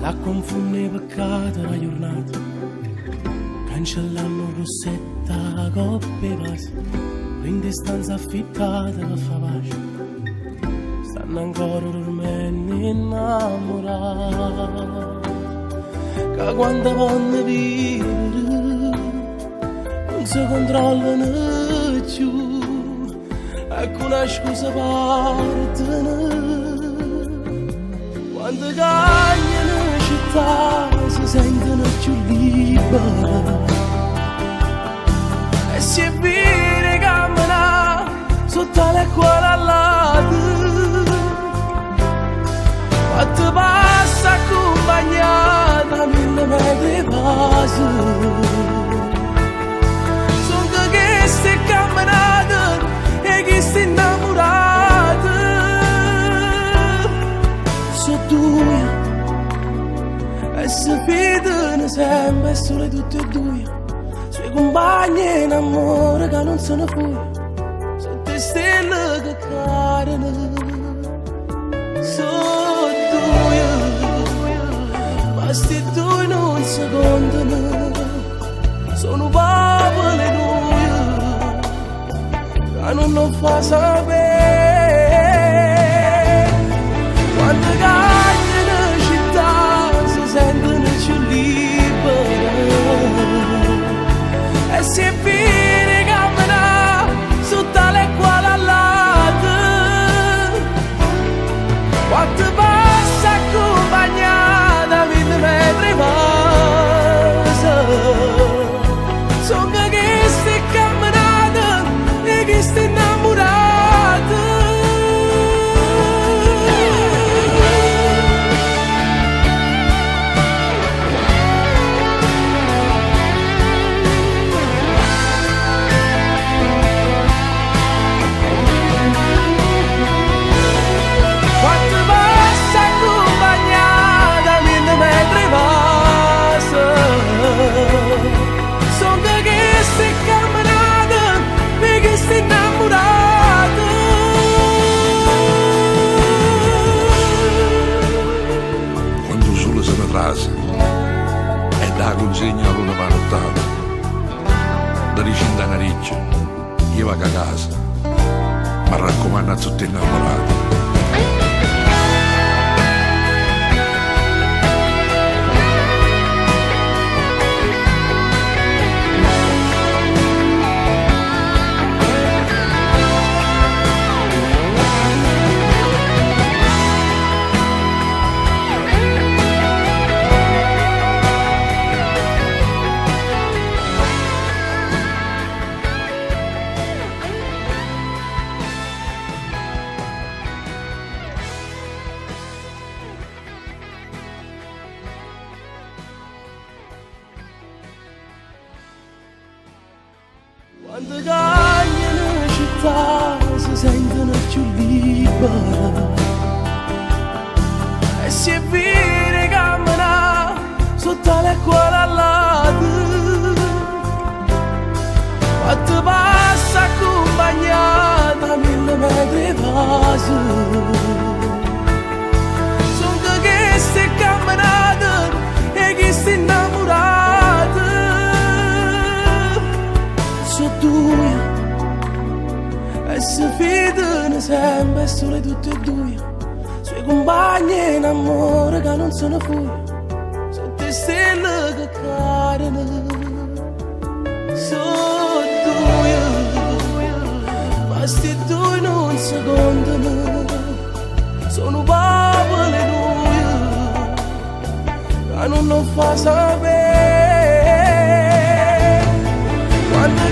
La confonde peccato la giornata, cancellando rossetta, coppe e vase, in distanza affittata per fa pace, stanno ancora dormendo innamorati, che quando vanno vivere non si controllano più, ecco una scusa partono, quando cagnano si sentono più liberi e si è bene camminare sotto le cuore all'alto, quando passa accompagnata 1000 metri vase, sono che stai camminando e che stai innamorata, sono due e si fidano sempre solo tutti e due, suoi compagni in amore che non sono fuori, sono te stelle che cadono, sono due, ma sti due non si contano, sono popoli noi, che non lo fa sapere, quando cagnano città sentono più liberi e si è fine camminare sotto le quale all'alto, quando passa accompagnata 1000 metri vase, sono che stai camminando e che stai innamorata. E da consegna a luna manottata da ricinta una riccia io vado a casa, ma raccomando a tutti innamorati. Quando cagnano città si sentono più liberi e si è bene camminare sotto le cuore all'alto, quando passa accompagnata 1000 metri vase, sono che stai camminando e che stai innamorata, sono due e si fidano sempre solo tutti e due, suoi compagni in amore che non sono fuori, sono te stelle che cadono, sono due, ma sti due non si contano, sono popoli noi, che non lo fa sapere, quando